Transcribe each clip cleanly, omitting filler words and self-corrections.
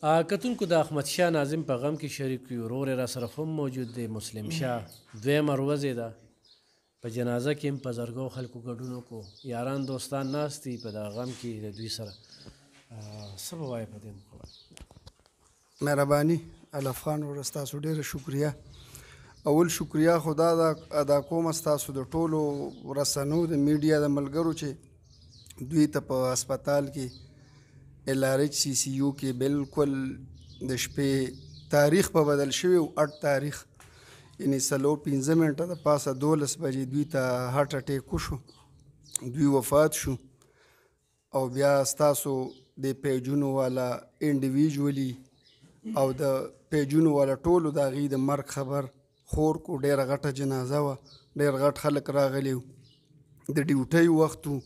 کتونکو د احمد شاه ناظم په غم کې شریک یو ورور یې راسره هم موجود دی مسلم شاه دویمه ورځ ده په جنازه کې هم په زرګو خلکو ګډون وکړو یاران دوستان ناست دي په دغه غم کې د دوی سره څه به وایې په دې مقابل مهرباني علف خان ورور ستاسو ډېره شکریه اول شکریه خو دا ادا کوم ستاسو د ټولو رسنو د میډیا د ملګرو چې دوی ته په هسپتال کې LRH-CCU کې بالکل د شپې تاریخ په بدل شوی او 8 تاریخ یعنی 15 منټه د پاسه 12 بجې دوی ته هارټ اټیک وشو دوی وفات شو او بیا ستاسو د پیجونو والا انډیویژولي او د پیجونو والا ټولو د هغې د مرګ خبر خور کو ډېره غټه جنازه وه ډېر غټ خلک راغلي وو د ډیوټۍ وخت و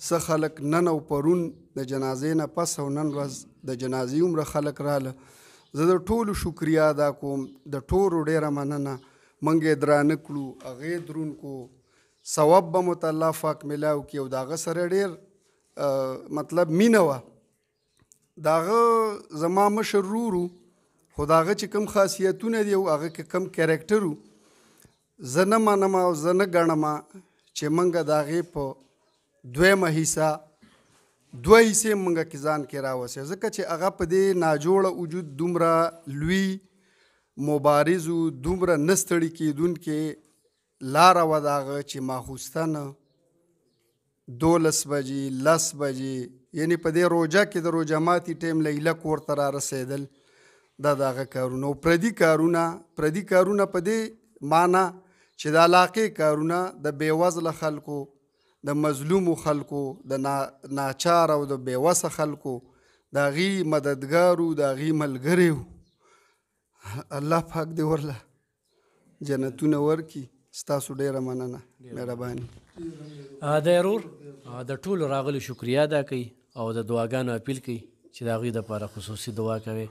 څه خلک نن او پرون د جنازې نه پس او نن ورځ د جنازې عمره خلک راله زه د ټولو شکریه ادا کوم د ټولو ډېره مننه موږ یې درانه کړو هغې دروند کړو ثواب به مو ته الله پاک میلاو کړي او د هغه سره ډېر مطلب مینه وه د هغه زما مشر ورور خو د هغه چې کوم خاصیتونه دي او هغه کې کوم کیریکټر و زه نه منم او زه نه ګڼم چې موږ د هغې په دویمه حصه دوه حصې موږ کې ځان کې راوسې ځکه چې هغه په دې ناجوړه وجود دومره لوی مبارز و دومره نه ستړي کېدونکې لاره وه د هغه چې ماخوستن 12 بجې 10 بجې یعنی په دې روژه کې د روژه ماتي ټیم لیله کور ته را رسېدل دا د هغه کارونه او پردي کارونه په دې معنا چې د علاقې کارونه د بېوزله خلکو د مظلومو خلکو د ناچار او د بېوسه خلکو د هغې مددګارو د هغې ملګري وو الله پاک دې ورله جنتونه ورکړي ستاسو ډېره مننه مهرباني د ورور د ټولو راغلو شکریه ادا کوي او د دعاګانو اپیل کوي چې د هغوی دپاره خصوصي دعا کوي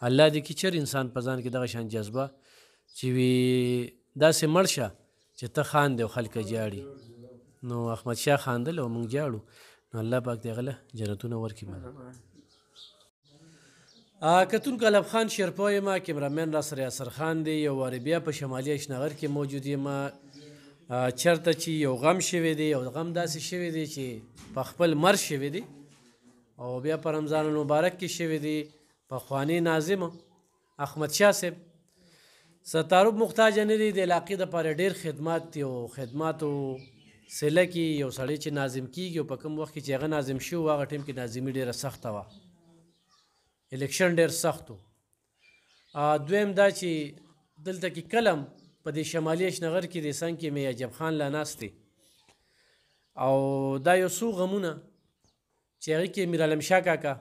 الله دې کي چر انسان په ځان کې دغه شان جذبه چې وي داسې مړ شه چې ته خاندې او خلک جاړي نو احمد شاه خاندل او موږ جاړو نو الله پاک دې هغه له جنتونه ورکړي کتونکو علف خان شیرپو یم کیمرامین راسره یاسر خان دی یو وارې بیا په شمالي اشنغر کې موجود یم چېرته چې یو غم شوی دی یو غم داسې شوی دی چې په خپل مرګ شوی دی او بیا په رمضان المبارک کې شوی دی پخوانی ناظم احمد شاه صاحب ستاروب محتاج نه دی د علاقې دپاره ډېر خدمات دي او خدماتو سله کې یو سړی چې ناظم کېږي او په کوم وخت کې چې هغه ناظم شو هغه ټیم کې ناظمي ډېره سخته وه الیکشن ډېر سخت و دویم دا چې دلته کې کلم په دې شمالي اشنغر کې د څنګ کې مې عجب خان لا ناست دی او دا یو څو غمونه چې هغې کې میرعالم شاه کاکا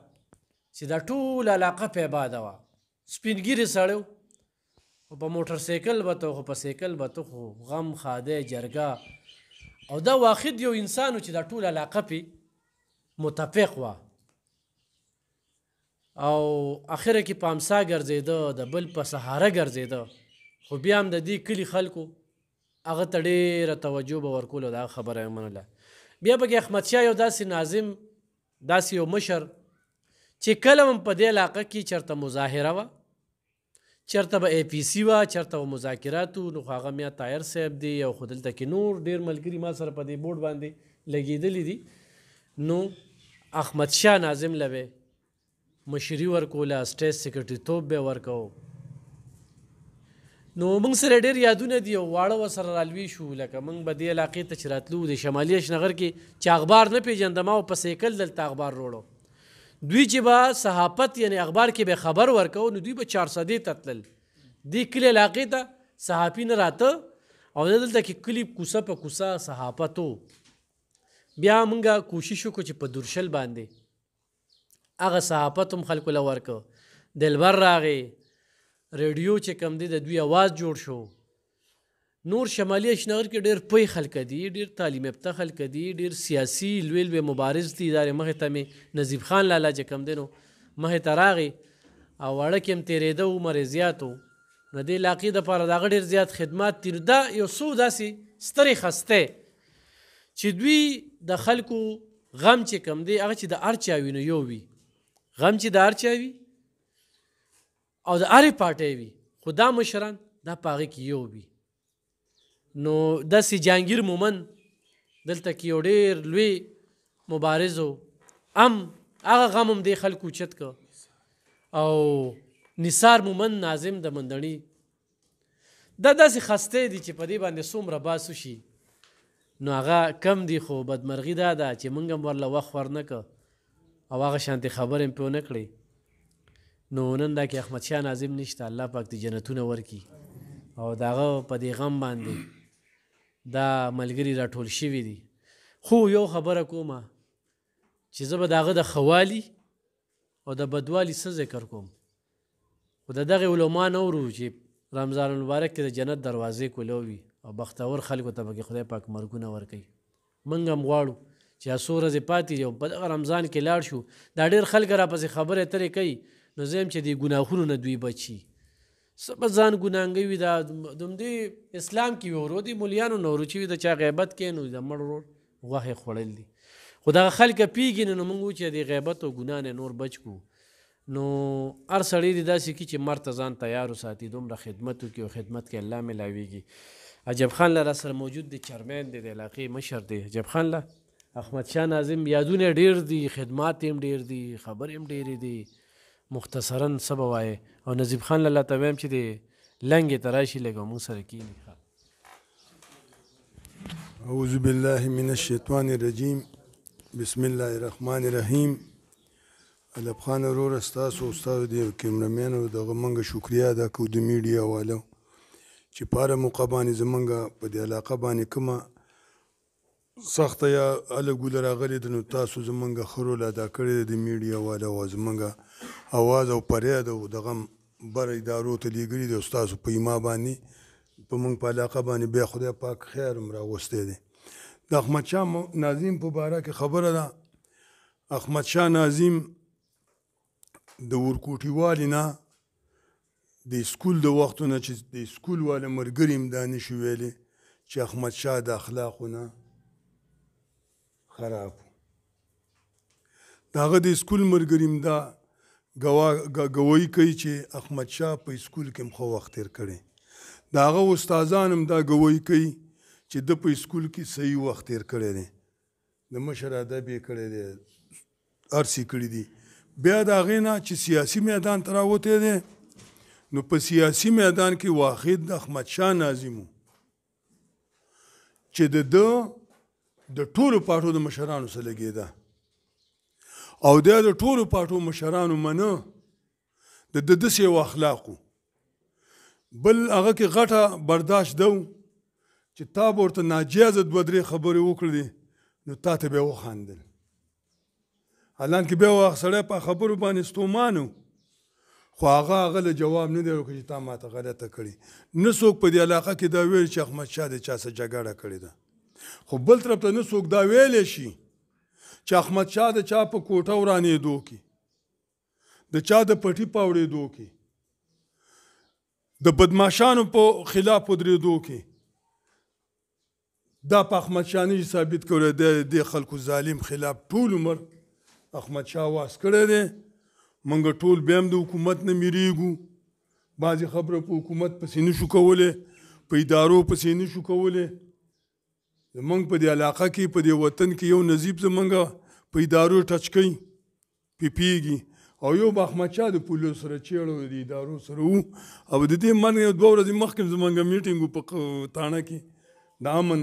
چې دا ټول علاقه په عباده وه سپین ږیرې سړی خو په موټر سایکل به ته خو په سایکل به ته خو غم خاده جرګه او دا واحد یو انسان چې دا ټول علاقه پې متفق وه او اخره کې په امسا ګرځېده د بل په سهاره ګرځېده خو بیا هم د دې کلي خلکو هغه ته ډېره توجه به ورکول او د هغه خبره یې منله بیا پکې احمد شاه یو داسې ناظم داسې یو مشر چې کله هم په دې علاقه کې چېرته مظاهره وه چېرته به APC وه چېرته به مذاکرات وو نو خو هغه میا طاهر صاحب دی او خو دلته کې نور ډېر ملګري ما سره په دې بورډ باندې لګېدلي دي نو احمد شاه ناظم له به مشري ورکوله سټیټ سیکرټري توب به ورکو نو موږ سره ډېر یادونه دي او واړه ورسره رالوي شو لکه موږ به دې علاقې ته چې راتلو د شمالي اشنغر کې چې اخبار نه پېژندم او په سیکل دلته اخبار روړو دوی چې به صحافت یعنی اخبار کې به خبر ورکو نو دوی به 400 ته تلل دې کلي علاقې ته صحافي نه راته او دلته کې کلي کوڅه په کوڅه صحافت و بیا موږ کوشش وکړو چې په دورشل باندې هغه صحافت هم خلکو له ورکو دلبر راغی ریډیو چې کم دی د دوی اواز جوړ شو نور شمالي اشنغر کې ډېر پوی خلک دي ډېر تعلیم یافته خلک دي ډېر سیاسي لوی لوی مبارز دي ادارې مخې ته مې نظیب خان لالا چې کم دی نو مخې ته راغی او واړه کې هم تېرېده عمر یې زیات و نو دې علاقې دپاره د هغه ډېر زیات خدمات دي دا یو څو داسې سترې خستې چې دوی د خلکو غم چې کم دی هغه چې د هر چا وي نو یو وي غم چې د هر چا وي او د هرې پارټۍ وي خو دا مشران دا په هغې کې یو وي. نو داسې جهانګیر مومند دلته کې یو ډېر لوی مبارز و، هغه غم هم دې خلکو اوچت که. او نثار مومند ناظم د مندړي دا داسې خستی دي چې په دې باندې څومره بحث وشي نو هغه کم دي. خو بدمرغي دا ده چې موږ هم ورله وخت ورنه که او هغه شانتې خبرې هم پې ونه کړې. نو نن دا کې احمدشاه ناظم نشته، الله پاک دې جنتونه ورکړي. او د هغه په دې غم باندې دا ملګري راټول شوي دي. خو یو خبره کومه چې زه به د هغه د ښه والي او د بدوالي څه ذکر کوم. خو د دغې علما نه ورو چې رمضان المبارک کې د جنت دروازې کولو وي او بختور خلکو ته پکې خدای پاک مرګونه ورکوي. موږ هم غواړو چې څو ورځې پاتې دي او په دغه رمضان کې لاړ شو. دا ډېر خلک راپسې خبرې اترې کوي نو زه یم چې دې ګناهونو نه دوی بچ شي. څه به ځان ګناهګي وي دا دومدې اسلام کې وي ورو دي مولیانو نه ورو چې وي د چا غیبت کوي نو د مړ ورور غوښې خوړل دي. خو دغه خلکه پیږي نو موږ وو چې د غیبت او ګناه نه نور بچ کړو. نو هر سړی دې داسې کړي چې مرګ ته ځان تیار وساتي، دومره خدمت وکړي او خدمت کې الله میلاویږي. عجب خان له را سره موجود دی، چیرمین دی د علاقې مشر دی. عجب خان له احمدشاه ناظم یادونه ډېر دي، خدمات هم ډېر دي، خبرې هم ډېرې دي. مختصرا څه به وایې او نظیب خان له ته وایم چې د لنګې ته راشي لږ موږ سره کښېني. اعوذ بالله من الشیطان الرجیم، بسم الله الرحمن الرحیم. علب خان وروره ستاسو او ستاسو د کیمرمینو دغه موږ شکریه ادا کوو د میډیا والو چې په هره موقع باندې زموږ په دې علاقه باندې کومه سخته یا الګوله راغلې ده نو تاسو زموږ ښه رول ادا کړی دی د میډیا والو او زموږ اواز او فریاد او دغه بر ادارو ته لیږلي دی او ستاسو په ایما باندې په موږ په علاقه باندې بیا خدای پاک خیر هم راوستی دی. د احمدشاه ناظم په باره کې خبره ده. احمدشاه ناظم د ورکوټي والي نه د سکول د وختو نه چې د سکول والا ملګري هم دا نشي ویلی چې احمدشاه د اخلاقو نه خراب و. د هغه د سکول ملګري هم دا ګوایي کوي چې احمدشاه په سکول کې هم ښه وخت تېر کړی. د هغه استادان هم دا ګوایي کوي چې ده په سکول کې صحیح وخت تېر کړی دی. د مشر ادب یې کړی دی، هر څه کړي دي. بیا د هغې نه چې سیاسي میدان ته راوتی دی نو په سیاسي میدان کې واحد د احمدشاه ناظم و چې د ټولو پارټو د مشرانو سره لګېده او دا د ټولو پارټو مشرانو منه د داسې یو اخلاقو. بل هغه کې غټه برداشت ده چې تا به ورته ناجیزه دوه درې خبرې وکړې نو تا ته بیا وخندل. حالانکه بیا وخت سړی په خبرو باندې ستومان و خو هغه له جواب نه دی ورکړی چې تا ماته غلطه کړې. نه څوک په دې علاقه کې دا ویل چې احمدشاه د چا سره جګړه کړې ده، خو بل طرف ته نه څوک دا ویلی شي چې احمدشاه د چا په کوټه ورانېدو کې، د چا د پټي په اورېدو کې، د بدماشانو په خلاف ودرېدو کې دا په احمدشاه نشي ثابت کولی. د خلکو ظالم خلاف ټول عمر احمدشاه واس کړی دی. موږ ټول بیا هم د حکومت نه میریږو، بعضې خبره په حکومت پسې نشو کولی، په ادارو پسې نشو کولی. زموږ په دې علاقه کې په دې وطن کې یو نظیب زموږ په ادارو ټچ کوي پیږي او یو به احمدشاه د پولیسو سره چیړه د ادارو سره و او د دې من یو دوه ورځې مخکې زموږ میټینګ و په تاڼه کې د امن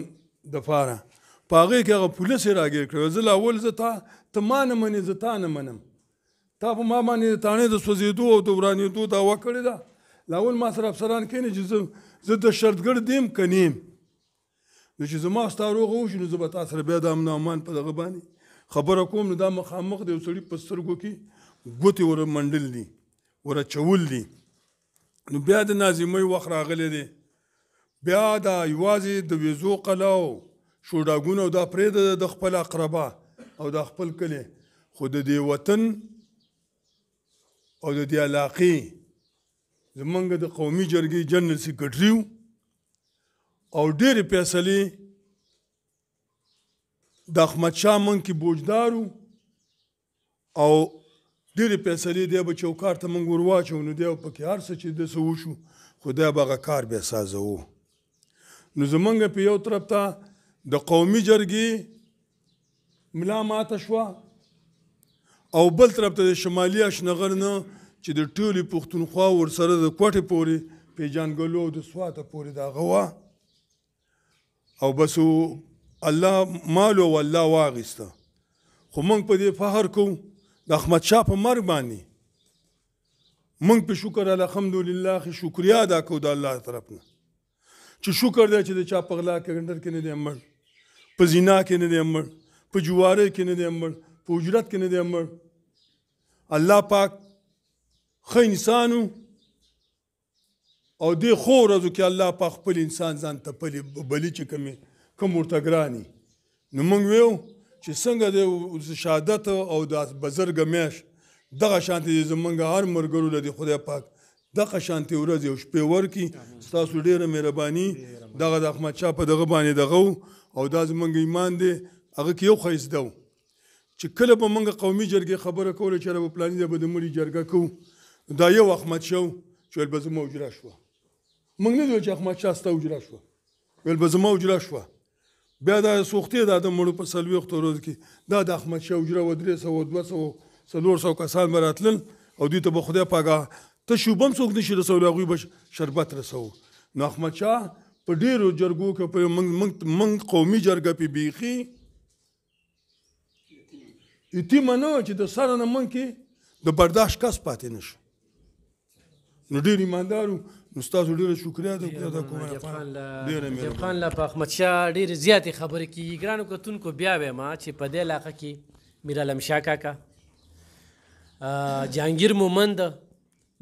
دپاره. په هغې کې هغه پولیس یې راګیر کړی. زه لا اول زه ته ما نه منې زه تا نه منم، تا په ما باندې د تاڼې د سوځېدو او د ورانېدو دعوه کړې ده. لا اول ما سره افسران کښېني چې زه د شرطګړ دیم که نیم نو چې زما ستا روغه وشي نو زه به تا سره بیا د امن او امان په دغه باندې خبره کوم. نو دا مخامخ د یو سړي په سترګو کې ګوتې ور منډل دي، ور اچول دي. نو بیا د ناظمۍ وخت راغلی دی، بیا دا یوازې د ویزو قلعه او شوډاګونه او دا پرېږده د خپل اقربا او د خپل کلي، خو د دې وطن او د دې علاقې زمونږ د قومي جرګې جنرال سیکرټري او ډېرې فیصلې د احمدشاه موږ کې بوجدار او ډېرې فیصلې دی به چوکار ته موږ ور واچو نو دی به پکې هر څه چې د څه وشو خو دی به هغه کار بیا سازوو. نو زمونږ په یو طرف ته د قومي جرګې ملا ماته شوه او بل طرف ته د شمالي اشنغر نه چې د ټولې پښتونخوا ورسره د کوټې پورې پیژانګلو د سواته پورې د هغه وه او بس الله مال او الله واغېسته. خو موږ په دې فخر کوو د احمدشاه په مرګ باندې موږ په شکر الحمدلله شکریا ادا کوو د الله طرف نه چې شکر دی چې د چا په غلا کندر کې نه دی مړ، په زنا کې نه دی مړ، په جوارۍ کې نه دی مړ، په اجرت کې نه دی مړ. الله پاک ښه انسان او دې ښو ورځو کې الله پاک خپل انسان ځان ته بلي چې کوم ورته ګراني. نو موږ ویو چې څنګه د شهادت او د بزرګه میاشت دغه شانتې زمونږ هر ملګرو له د خدای پاک دغه شانتې ورځې او شپې ورکړي. ستاسو ډېره مهرباني دغه د احمدشاه په دغه باندې دغه او دا زمونږ ایمان دی هغه کې یو ښایسته و چې کله به موږ قومي جرګې خبره کوله چې یاره به پلاني ځای به د مړي جرګه کوو دا یو احمدشاه و چې ویل به زما اجرا شوه. موږ نه ویل چې احمدشاه ستا اجرا شوه، ویل به زما اجرا شوه. بیا دا سوختې دا د مړو په 40 ورځو کې دا د احمدشاه اجرا و 300 200 کسان به راتلل او دوی ته به خدای پاکه ته شوبه هم څوک نشي رسولی هغوی به شربت رسوو. نو احمدشاه په ډېرو جرګو کې موږ قومي جرګه پې بیخي یتیمه نه وه چې د سره نه موږ کې د برداشت کس پاتې نه شو. نو ډېر ایماندار نو ستاسو ډېره شکریه ده کوم جب خان لا په احمدشاه ډېرې زیاتې خبرې کېږي. ګرانو کتونکو بیا وایم چې په دې علاقه کې میر عالم شاه کاکا، جهانګیر مومند،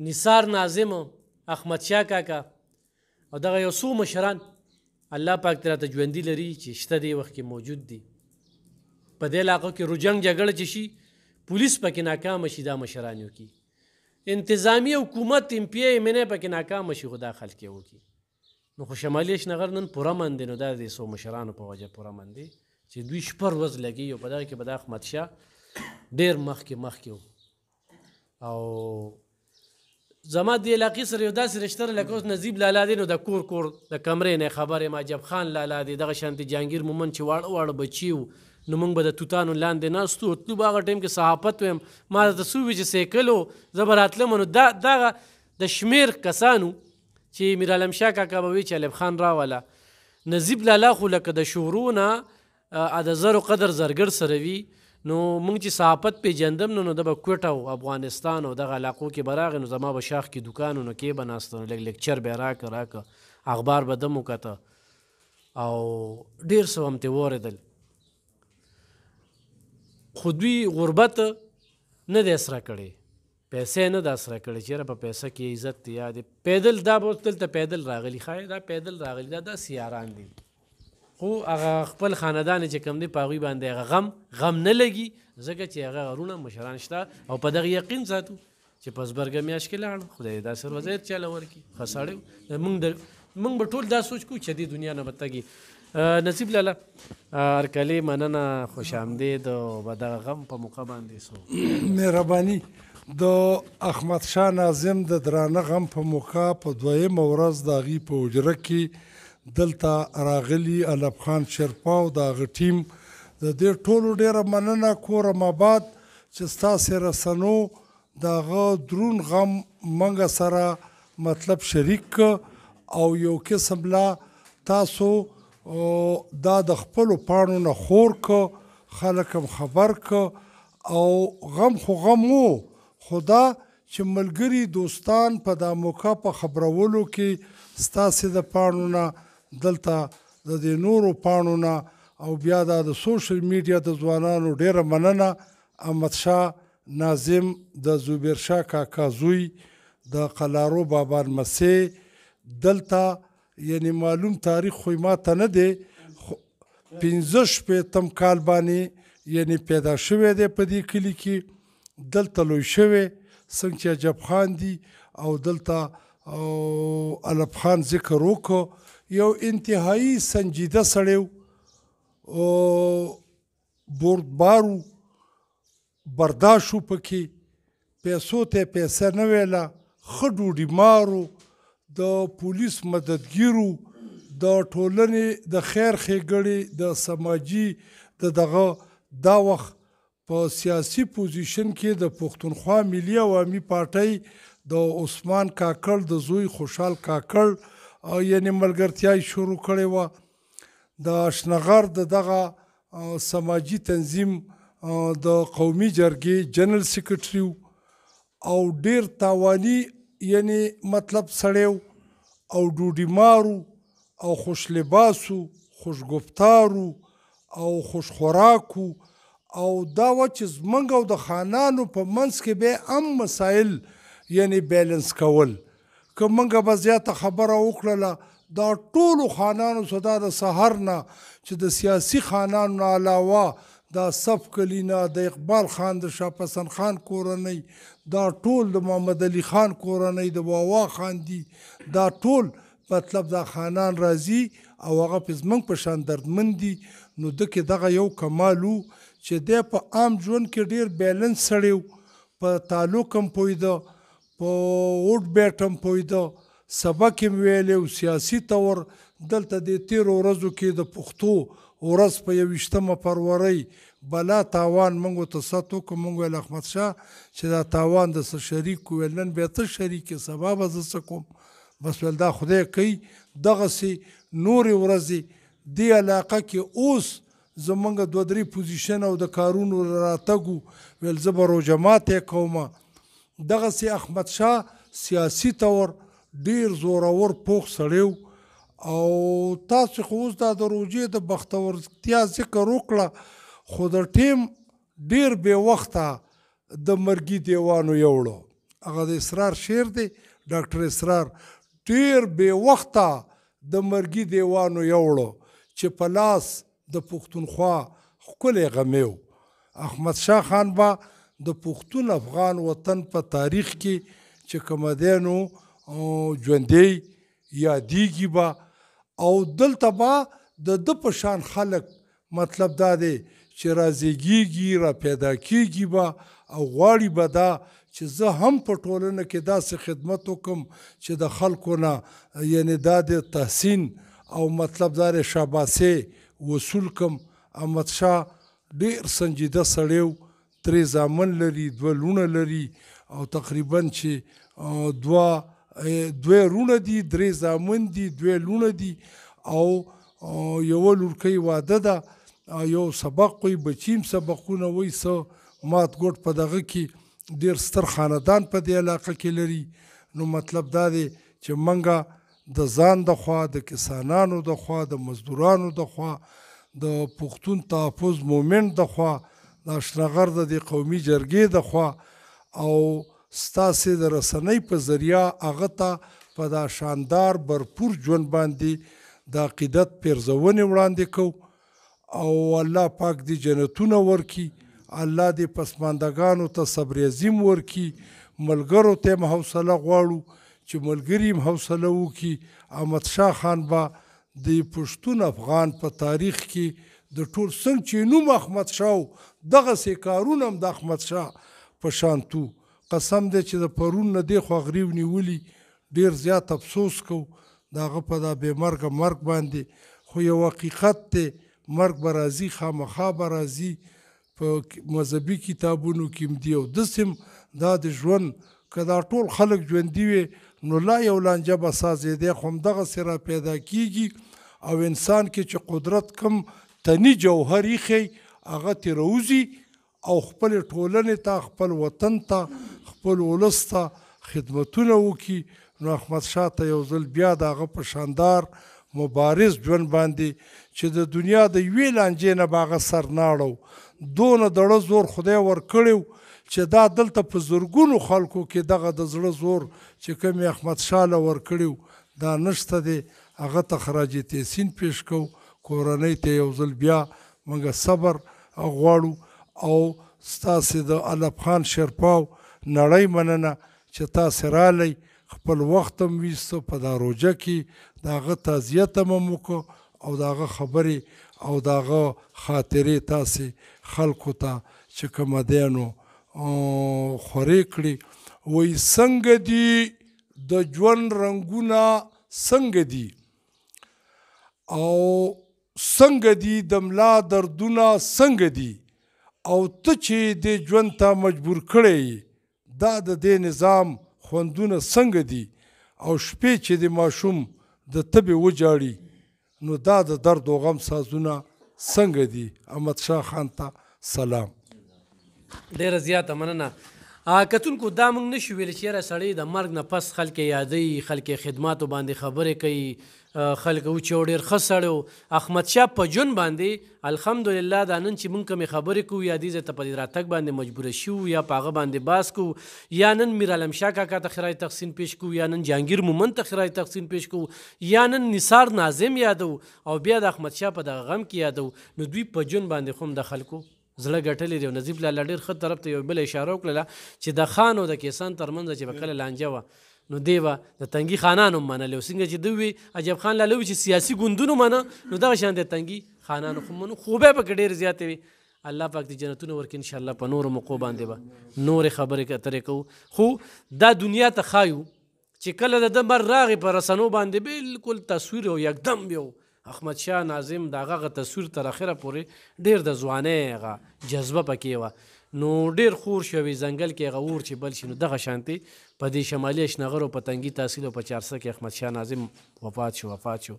نثار ناظم، احمدشاه کاکا او دغه یو څو مشران الله پاک تر ته ژوندي لري چې شته دی وخت کې موجود دي. په دې علاقو کې روجنګ جګړه چې شي پولیس پکې ناکامه شي دا مشران یو کی، انتظامی حکومت ام پی ای منه پکې ناکامه شي خو دا خلک یې وکي. نو خو شمالي اشنغر نن پوره مند دی. نو دا د څو مشرانو په وجه پوره مند دی چې دوی شپه ورځ لګي او په دغه کې به د احمدشاه ډېر مخکې و. او زما د علاقې سره یو داسې رشته لکه اوس نجیب لالا دی نو د کور د کمرې نه خبرې ما جب خان لالا دی دغه شانتې جهانګیر مومند چې واړه واړه بچي وو نو موږ به د توتانو لاندې ناستو تلو به هغه ټایم کې صحافت ویم ما ته څه وي چې سیکل و زه به راتلم نو دغه د شمېر کسانو چې میر عالم شاه کاکا به وي چې الب خان راوله نجیب لالا خو لکه د شورو نه د زرو قدر زرګر سره وي. نو موږ چې صحافت پیژندم نو د به کوټه او افغانستان او دغه علاقو کې به راغی نو زما به شاخ کې دوکان نو کې به ناسته نو لږ لیکچر به یې راکه اخبار به ده مو کته او ډېر څه هم ترې واورېدل. خو دوی غربت نه دی اسره کړی، پیسې نه ده اسره کړې چې یاره په پیسه کې عزت دی یا دی پیدل دا به اوس دلته پیدل راغلي ښایي دا پیدل راغلي دا داسې یاران دي. خو هغه خپل خاندان چې کوم دی په هغوی باندې هغه غم نه لګي ځکه چې هغه غرونه مشران شته او په دغه یقین ساتو چې په زبرګه میاشت کې لاړ خدای داسې وضعیت چاله ورکړي ښه سړی موږ به ټول دا سوچ کوو چې دې دنیا نه به تګي. نصیب لاله هرکلې مننه خوش آمدید او به دغه غم په موقع باندې مهرباني د احمدشاه ناظم د درانه غم په موقع په دویمه ورځ د هغې په حجره کې دلته راغلي الب خان شیرپا او د هغه ټیم د دې ټولو ډېره مننه کورم آباد چې ستاسې رسنو د هغه درون غم موږ سره مطلب شریک او یو قسم لا تاسو دا د خپلو پاڼو نه خور که خلک هم خبر که او غم خو غم و خو دا چې ملګري دوستان په دا موقع په خبرولو کې ستاسې د پاڼو نه دلته د دې نورو پاڼو نه او بیا دا د سوشل میډیا د ځوانانو ډېره مننه. احمدشاه ناظم د زبیر شاه کاکا زوی د قلارو بابا لمسی دلته یعنی معلوم تاریخ خو ما ته نه دی 15 کال باندې یعنی پیدا شوی دی په دې کلي کې دلته لوی شوی څنګه چې عجب خان دی او دلته الب خان ذکر وکړو یو انتهایی سنجیده سړی بردبارو برداشت و پکې پیسو ته پیسه نه ویله، ښه ډوډۍ مارو، د پولیس مددګیرو، د ټولنې د خیر ښېګړې د سماجي د دغه دا وخت په سیاسي پوزیشن کې د پښتونخوا ملي عوامي پارټۍ د عثمان کاکړ د زوی خوشحال کاکړ یعنې ملګرتیا یې شروع کړې وه. د اشنغر د دغه سماجي تنظیم د قومي جرګې جنرال سیکرټري او ډیر تاواني یعنې مطلب سړی او ډوډۍ مارو او خوش لباسو، خوش گفتارو او خوش خوراکو، او دا وه چې زموږ او د خانانو په منځ کې به هم مسایل یعنې بیلنس کول. که موږ به زیاته خبره وکړله دا ټولو خانانو څخه دا د سهار نه چې د سیاسي خانانو نه علاوه دا صف کلي نه د اقبال خان د شاه پسند خان کورنۍ، دا ټول د محمد علي خان کورنۍ، د واوا خان دي، دا ټول مطلب دا خانان راځي او هغه په زموږ په شان دردمند دي. نو ده کې دغه یو کمال و چې دی په عام ژوند کې ډېر بیلنس سړی و، په تعلق هم پوهېده، په ووټ بیټ هم پوهېده، سبق یې ویلی و سیاسي طور. دلته د تېرو ورځو کې د پښتو ورځ په 21 فروری بلا تاوان موږ ورته ست وکړو. موږ ویل احمدشاه چې دا تاوان د څه شریک ویل نن بیا ته شریک یې، سبا به زه څه کوم؟ بس ویل دا خدای کوي. دغسې نورې ورځې دې علاقه کې اوس زمونږ 2-3 پوزیشن او د کارونو راتګو ویل زه به روژه ماتی کومه. دغسې احمدشاه سیاسي طور ډېر زورور پوخ سړی و. او تاسو خو اوس دا د روژې د بختورتیا ذکر وکړه، خو د ټیم ډېر بې وخته د مرګي دیوانو یوړو. هغه د اسرار شعر دی، ډاکټر اسرار ډېر بې وخته د مرګي دیوانو یوړو چې په لاس د پښتونخوا ښکلی غمی و. احمدشاه خان به د پښتون افغان وطن په تاریخ کې چې کومه دی نو ژوندی یادیږي به، او دلته به د ده په شان خلک مطلب دا دی چې رازیږي را پیدا کیږي به او غواړي به دا چې زه هم په ټولنه کې داسې خدمت وکم چې د خلکو نه یعنې دا د تحسین او مطلب دا د شاباسۍ وصول کم. احمدشاه ډېر سنجیده سړی و، 3 زامن لري، 2 لوڼه لري او تقریبا چې 2 رونه دي، 3 زامن دي، 2 لوڼه دي او یوه لورکۍ واده ده. یو سبق وی، بچیم سبقونه وی، څه مات ګوټ په دغه کې ډېر ستر خاندان په دې علاقه کې لري. نو مطلب دا دی چې منګه د ځان د خوا، د کسانانو د خوا، د مزدورانو د خوا، د پښتون تحفظ مومنټ د خوا، د اشنغر د دې قومي جرګې د خوا او ستاسې د رسنۍ په ذریعه هغه ته په دا شاندار برپور ژوند باندې د عقیدت پیرزونې وړاندې کوو. او الله پاک دې جنتونه ورکي، الله دې پسماندګانو ته صبر عظیم ورکي، ملګرو ته هم حوصله غواړو چې ملګري هم حوصله وکړي. احمدشاه خان به د پښتون افغان په تاریخ کې د ټول څنګه چې نوم احمدشاه و دغسې کارونه هم د احمدشاه په شانتو. قسم دی چې د پرون نه دې خوا غریو نیولي، ډېر زیات افسوس کو د هغه په دا بې مرګه مرګ باندې. خو یو حقیقت دی، مرګ به راځي، خامخا به راځي. په مذهبي کتابونو کې هم دي او داسې هم دا د ژوند که دا ټول خلک ژوندي وي نو لا یو لانجه به سازېدی، خو همدغسې را پیدا کېږي او انسان کې چې قدرت کم تني جوهر ایښی هغه ترې راوځي او خپلې ټولنې ته، خپل وطن ته، خپل ولس ته خدمتونه وکړي. نو احمدشاه ته یو ځل بیا د هغه په شاندار مبارز ژوند باندې چې د دنیا د یوې لانجې نه به هغه سر ناړو، دونه دړه زور خدای ورکړی و چې دا دلته په زرګونو خلکو کې دغه د زړه زور چې کوم یې احمدشاه له ورکړی و دا نشته دی. هغه ته خراج تحسین پیش کوو، کورنۍ ته یو ځل بیا موږ صبر غواړو او ستاسې د علب خان شیرپاو نړۍ مننه چې تاسې رالی، خپل وخت هم ویسته په دا روژه کې، د هغه تعزیت هم وکړو او د هغه خبرې او د هغه خاطرې تاسې خلکو ته چې کومه دی نو خورې کړې. وایي څنګه دي د ژوند رنګونه څنګه دي او څنګه دي د ملا دردونه څنګه دي او ته چې دې ژوند ته مجبور کړی دا د دې نظام خوندونه څنګه دي او شپې چې د ماشوم د تبې وجاړي نو دا د درد و غم سازونه څنګه دي. احمدشاه خان ته سلام. ډېره زیاته مننه. کتونکو دا موږ نشو ویلی چې یاره سړی د مرګ نه پس خلک یادوي، خلک خدماتو باندې خبرې کوي، خلک و چې ډېر ښه سړی و. احمدشاه په ژوند باندې الحمدلله دا نن چې موږ کومې خبرې کوو یا دې ځای ته په دې راتګ باندې مجبوره شو یا په هغه باندې باس کوو یا نن میر عالم شاه کاکا ته خراج تحسین پیش کوو یا نن جهانګیر مومند ته خراج تحسین پیش کوو یا نن نثار ناظم یادو او بیا د احمدشاه په دغه غم کې یادو، نو دوی په ژوند باندې خو هم د خلکو زړه ګټلې دی. او نظیف لاله ډېر ښه طرف ته یو بله اشاره وکړله چې د خان او د کیسان ترمنځ چې به کله لانجه وه نو دی به د تنګي خانانو هم منلې او څنګه چې دوی وي عجب خان لاله وي چې سیاسي ګوندونو منه نو دغه شان د تنګي خانانو خو منو. خوبۍ پکې ډېرې زیاتې وي. الله پاک دې جنتونه ورکړي انشاءالله. په نورو موقعو باندې به نورې خبرې اترې کوو. خو دا دنیا ته ښایو چې کله د ده مر راغی په رسنو باندې بالکل تصویر او یکدم یو احمدشاه ناظم د هغه تصویر تر اخره پورې ډېر د ځوانۍ هغه جذبه پکې وه نو ډېر خور شوی ځنګل کې هغه اور چې بل شي نو دغه شانتې په دې شمالي اشنغرو په تنګي تحصیل او په چارسه کې احمدشاه ناظم وفات شو.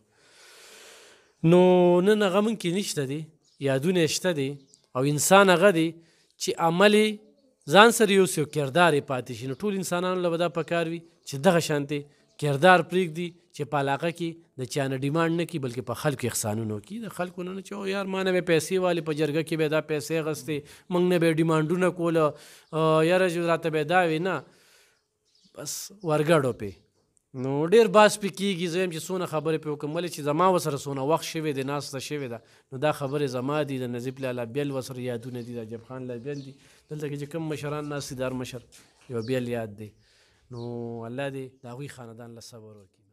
نو نن هغه موږ کې نشته دی، یادونه شته دی او انسان هغه دی چې عمل ځان سره یو څه کردار یې پاتې شي. نو ټول انسانانو له به دا پکار وي چې دغه شانتې کردار پرېږدي چې په علاقه کې د چا نه ډیمانډ نه کړي بلکې په خلکو احسانونه وکړي. د خلکو نه چې یار ما نه به پیسې والې په جرګه کې به دا پیسې اخیستې موږ نه به ډیمانډونه کوله یاره چې راته به دا وي نه بس ورګډو پې نو ډېر باس پې کېږي. زه یم چې څونه خبرې پې وکړم ولې چې زما ورسره څونه وخت شوی دی ناسته شوې ده نو دا خبرې زما دي د نظیف لاله بیل ورسره یادونه دي د عجب خان لا بیل دي دلته کې چې کوم مشران ناست دي د هر مشر یو بیل یاد دی. نو الله دې د هغوی خاندان له صبر وکړي.